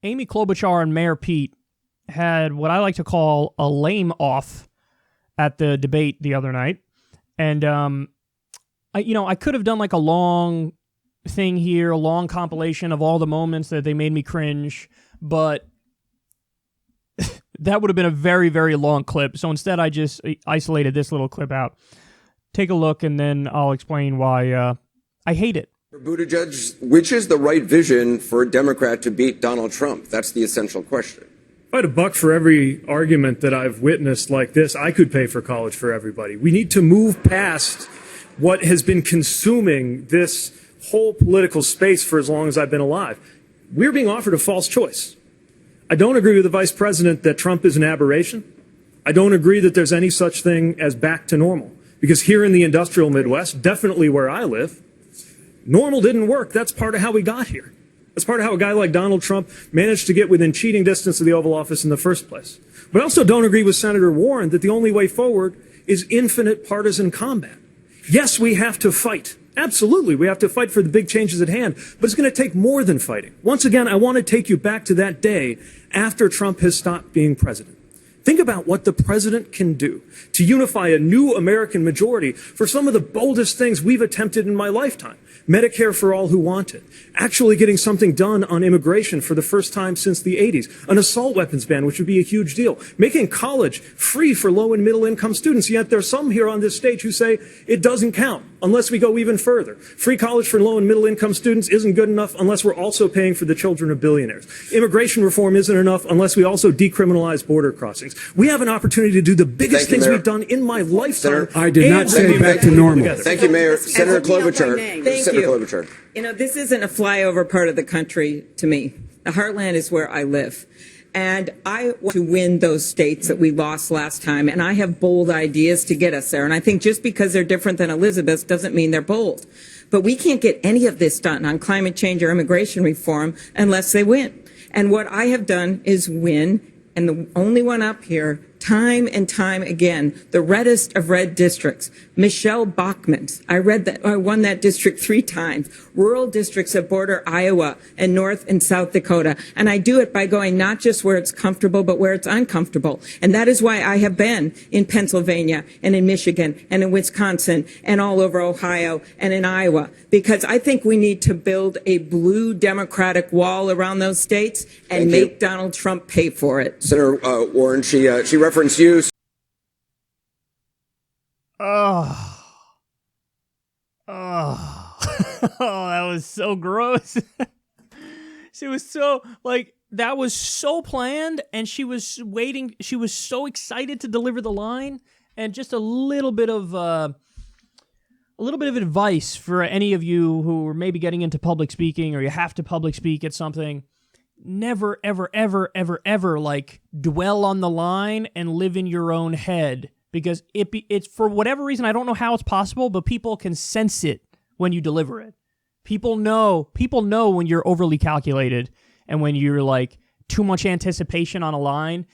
Amy Klobuchar and Mayor Pete had what I like to call a lame off at the debate the other night. And, I could have done like a long thing here, a long compilation of all the moments that they made me cringe, but that would have been a very, very long clip. So instead, I just isolated this little clip out. Take a look, and then I'll explain why I hate it. For Buttigieg, which is the right vision for a Democrat to beat Donald Trump? That's the essential question. If I had $1 for every argument that I've witnessed like this, I could pay for college for everybody. We need to move past what has been consuming this whole political space for as long as I've been alive. We're being offered a false choice. I don't agree with the vice president that Trump is an aberration. I don't agree that there's any such thing as back to normal. Because here in the industrial Midwest, definitely where I live, normal didn't work. That's part of how we got here. That's part of how a guy like Donald Trump managed to get within cheating distance of the Oval Office in the first place. But I also don't agree with Senator Warren that the only way forward is infinite partisan combat. Yes, we have to fight. Absolutely, we have to fight for the big changes at hand, but it's going to take more than fighting. Once again, I want to take you back to that day after Trump has stopped being president. Think about what the president can do to unify a new American majority for some of the boldest things we've attempted in my lifetime. Medicare for all who want it. Actually getting something done on immigration for the first time since the 80s. An assault weapons ban, which would be a huge deal. Making college free for low and middle income students. Yet there's some here on this stage who say it doesn't count unless we go even further. Free college for low and middle income students isn't good enough unless we're also paying for the children of billionaires. Immigration reform isn't enough unless we also decriminalize border crossings. We have an opportunity to do the biggest things we've done in my lifetime. I did not say back to normal. Thank you, Mayor. Senator Klobuchar. Thank you. You know, this isn't a flyover part of the country to me. The heartland is where I live. And I want to win those states that we lost last time. And I have bold ideas to get us there. And I think just because they're different than Elizabeth's doesn't mean they're bold. But we can't get any of this done on climate change or immigration reform unless they win. And what I have done is win. And the only one up here, time and time again, the reddest of red districts, Michelle Bachmann's. I won that district 3 times. Rural districts that border Iowa and North and South Dakota. And I do it by going not just where it's comfortable, but where it's uncomfortable. And that is why I have been in Pennsylvania and in Michigan and in Wisconsin and all over Ohio and in Iowa. Because I think we need to build a blue Democratic wall around those states and make Donald Trump pay for it. Senator Warren, she referenced you. Oh, that was so gross. She was so, that was so planned, and she was waiting. She was so excited to deliver the line, and just a little bit of advice for any of you who are maybe getting into public speaking or you have to public speak at something. Never, ever, ever, ever, ever, dwell on the line and live in your own head. Because it's for whatever reason, I don't know how it's possible, but people can sense it when you deliver it. People know when you're overly calculated and when you're, too much anticipation on a line.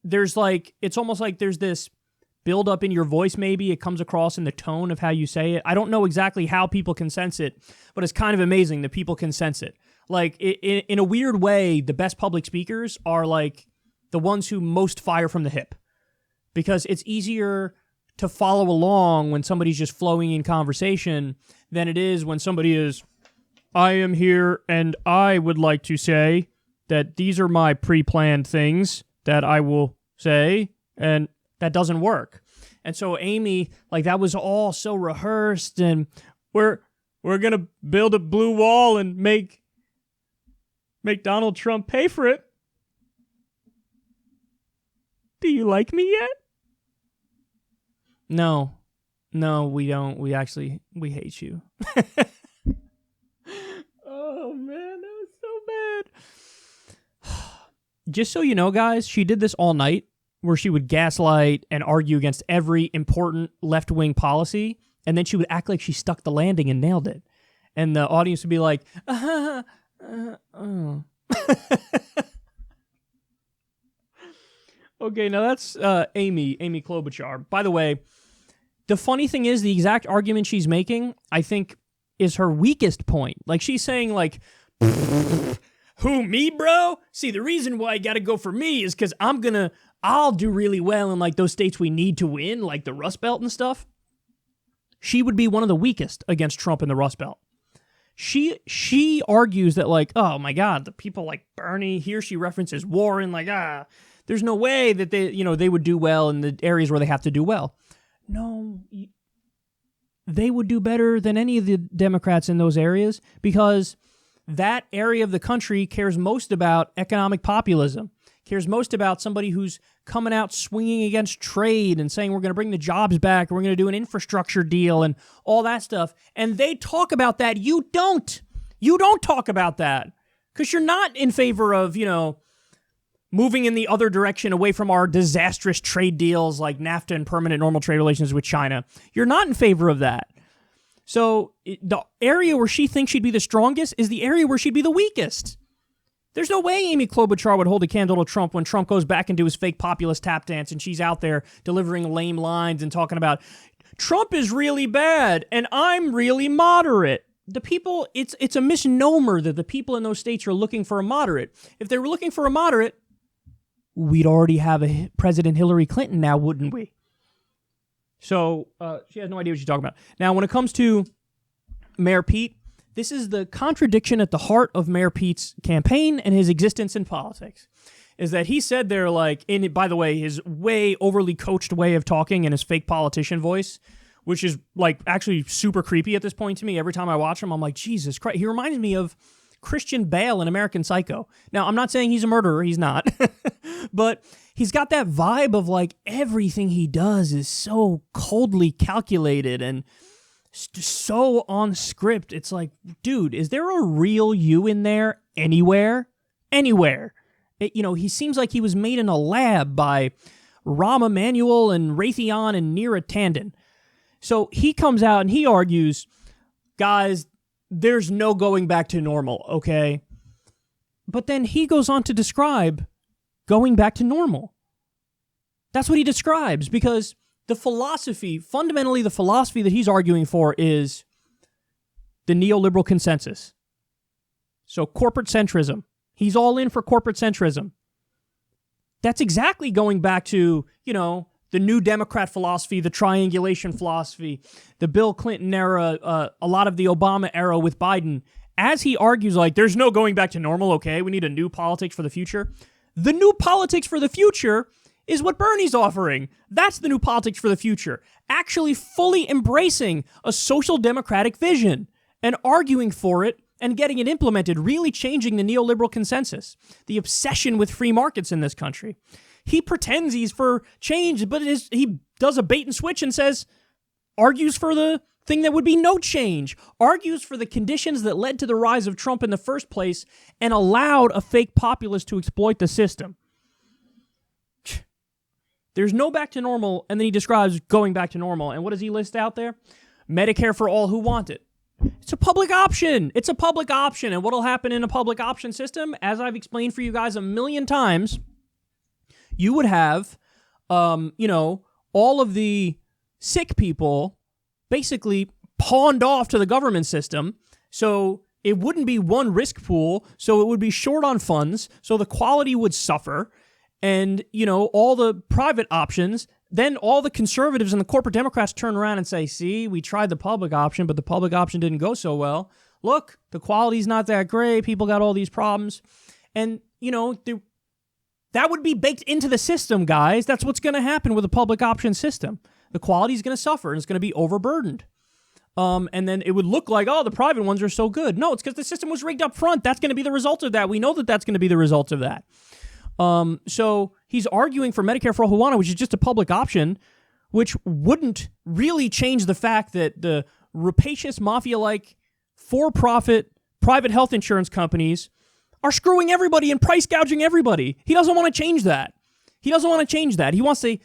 There's, it's almost like there's this build up in your voice maybe. It comes across in the tone of how you say it. I don't know exactly how people can sense it, but it's kind of amazing that people can sense it. In a weird way, the best public speakers are, the ones who most fire from the hip. Because it's easier to follow along when somebody's just flowing in conversation than it is when somebody is, I am here and I would like to say that these are my pre-planned things that I will say, and that doesn't work. And so Amy, that was all so rehearsed, and we're going to build a blue wall and make Donald Trump pay for it. Do you like me yet? No, we don't. We hate you. Oh, man, that was so bad. Just so you know, guys, she did this all night, where she would gaslight and argue against every important left-wing policy, and then she would act like she stuck the landing and nailed it. And the audience would be like, oh. Okay, now that's Amy Klobuchar. By the way, the funny thing is the exact argument she's making, I think, is her weakest point. She's saying, Who, me, bro? See, the reason why you got to go for me is because I'll do really well in like those states we need to win, like the Rust Belt and stuff. She would be one of the weakest against Trump in the Rust Belt. She argues that like, oh my God, the people like Bernie, here she references Warren, like, there's no way that they would do well in the areas where they have to do well. No, they would do better than any of the Democrats in those areas because that area of the country cares most about economic populism, cares most about somebody who's coming out swinging against trade and saying we're going to bring the jobs back, we're going to do an infrastructure deal and all that stuff. And they talk about that. You don't. You don't talk about that because you're not in favor of, moving in the other direction away from our disastrous trade deals like NAFTA and permanent normal trade relations with China. You're not in favor of that. So the area where she thinks she'd be the strongest is the area where she'd be the weakest. There's no way Amy Klobuchar would hold a candle to Trump when Trump goes back into his fake populist tap dance and she's out there delivering lame lines and talking about Trump is really bad and I'm really moderate. The people, it's a misnomer that the people in those states are looking for a moderate. If they were looking for a moderate, we'd already have a President Hillary Clinton now, wouldn't we? So she has no idea what she's talking about. Now, when it comes to Mayor Pete, this is the contradiction at the heart of Mayor Pete's campaign and his existence in politics, is that he said there, like, by the way, his way overly coached way of talking and his fake politician voice, which is, like, actually super creepy at this point to me. Every time I watch him, I'm like, Jesus Christ. He reminds me of Christian Bale in American Psycho. Now, I'm not saying he's a murderer. He's not. But he's got that vibe of, like, everything he does is so coldly calculated and so on script. It's like, dude, is there a real you in there anywhere? Anywhere. He seems like he was made in a lab by Rahm Emanuel and Raytheon and Neera Tanden. So he comes out and he argues, guys, there's no going back to normal, okay? But then he goes on to describe going back to normal. That's what he describes, because fundamentally the philosophy that he's arguing for is the neoliberal consensus. So corporate centrism. He's all in for corporate centrism. That's exactly going back to, the New Democrat philosophy, the triangulation philosophy, the Bill Clinton era, a lot of the Obama era with Biden. As he argues, like, there's no going back to normal, okay? We need a new politics for the future. The new politics for the future is what Bernie's offering. That's the new politics for the future. Actually fully embracing a social democratic vision and arguing for it and getting it implemented, really changing the neoliberal consensus, the obsession with free markets in this country. He pretends he's for change, but he does a bait and switch and argues for the thing that would be no change, argues for the conditions that led to the rise of Trump in the first place and allowed a fake populist to exploit the system. There's no back to normal, and then he describes going back to normal. And what does he list out there? Medicare for all who want it. It's a public option. It's a public option. And what will happen in a public option system, as I've explained for you guys a million times, you would have, all of the sick people basically pawned off to the government system. So it wouldn't be one risk pool. So it would be short on funds. So the quality would suffer. And, all the private options, then all the conservatives and the corporate Democrats turn around and say, see, we tried the public option, but the public option didn't go so well. Look, the quality's not that great. People got all these problems. And, that would be baked into the system, guys. That's what's going to happen with a public option system. The quality's going to suffer and it's going to be overburdened. And then it would look like, the private ones are so good. No, it's because the system was rigged up front. That's going to be the result of that. We know that that's going to be the result of that. So he's arguing for Medicare for all who want it, which is just a public option, which wouldn't really change the fact that the rapacious mafia-like for-profit private health insurance companies are screwing everybody and price gouging everybody. He doesn't want to change that. He wants to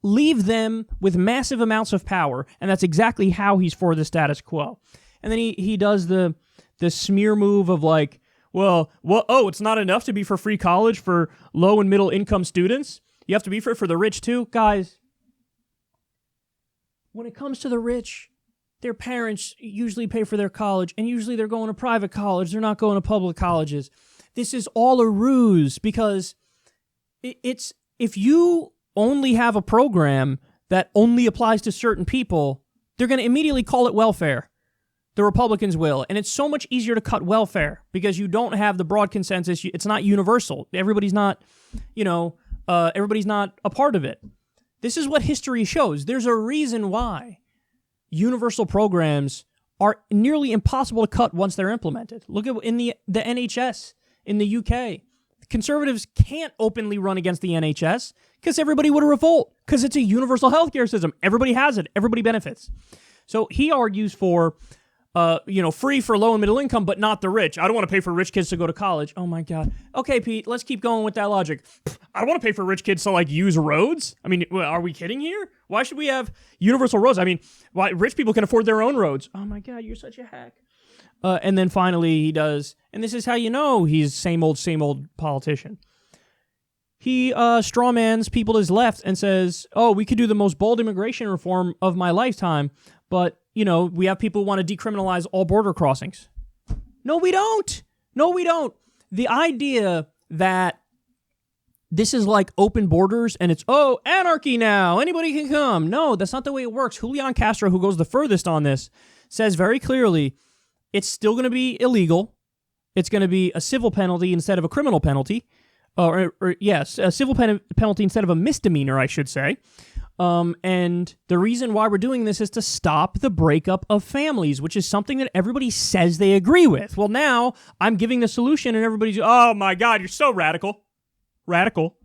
leave them with massive amounts of power, and that's exactly how he's for the status quo. And then he does the smear move of like, it's not enough to be for free college for low and middle income students. You have to be for the rich too. Guys, when it comes to the rich, their parents usually pay for their college, and usually they're going to private college. They're not going to public colleges. this is all a ruse, because it's if you only have a program that only applies to certain people, they're going to immediately call it welfare. The Republicans will. And it's so much easier to cut welfare because you don't have the broad consensus. It's not universal. Everybody's not, everybody's not a part of it. This is what history shows. There's a reason why universal programs are nearly impossible to cut once they're implemented. Look at in the NHS in the UK. Conservatives can't openly run against the NHS because everybody would revolt, because it's a universal healthcare system. Everybody has it. Everybody benefits. So he argues for, free for low and middle income, but not the rich. I don't want to pay for rich kids to go to college. Oh my God. Okay, Pete, let's keep going with that logic. I don't want to pay for rich kids to use roads. I mean, are we kidding here? Why should we have universal roads? I mean, why rich people can afford their own roads? Oh my God, you're such a hack. And then finally he does, and this is how you know he's same old politician. He strawmans people to his left and says, oh, we could do the most bold immigration reform of my lifetime, but, we have people who want to decriminalize all border crossings. No, we don't. The idea that this is like open borders and it's, anarchy now, anybody can come. No, that's not the way it works. Julian Castro, who goes the furthest on this, says very clearly, it's still going to be illegal. It's going to be a civil penalty instead of a criminal penalty. Yes, a civil penalty instead of a misdemeanor, I should say. And the reason why we're doing this is to stop the breakup of families, which is something that everybody says they agree with. Well, now I'm giving the solution and everybody's, oh my God, you're so radical. Radical.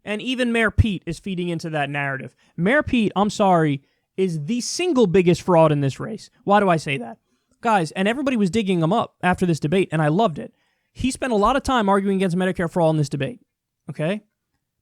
And even Mayor Pete is feeding into that narrative. Mayor Pete, I'm sorry, is the single biggest fraud in this race. Why do I say that? Guys, and everybody was digging him up after this debate, and I loved it. He spent a lot of time arguing against Medicare for All in this debate, okay?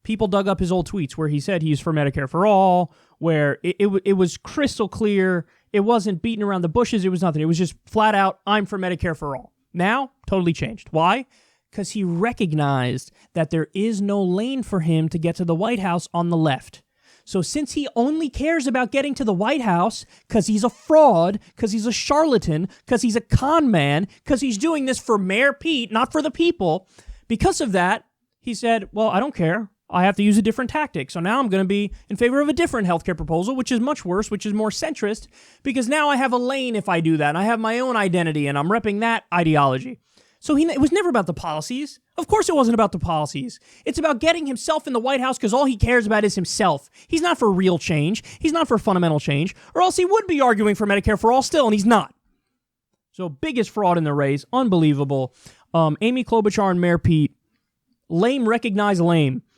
People dug up his old tweets where he said he's for Medicare for All, where it was crystal clear. It wasn't beating around the bushes. It was nothing. It was just flat out, I'm for Medicare for All. Now, totally changed. Why? Because he recognized that there is no lane for him to get to the White House on the left. So since he only cares about getting to the White House because he's a fraud, because he's a charlatan, because he's a con man, because he's doing this for Mayor Pete, not for the people, because of that, he said, well, I don't care. I have to use a different tactic. So now I'm going to be in favor of a different healthcare proposal, which is much worse, which is more centrist, because now I have a lane if I do that. And I have my own identity, and I'm repping that ideology. So it was never about the policies. Of course it wasn't about the policies. It's about getting himself in the White House because all he cares about is himself. He's not for real change. He's not for fundamental change, or else he would be arguing for Medicare for All still, and he's not. So biggest fraud in the race. Unbelievable. Amy Klobuchar and Mayor Pete. Lame recognize lame.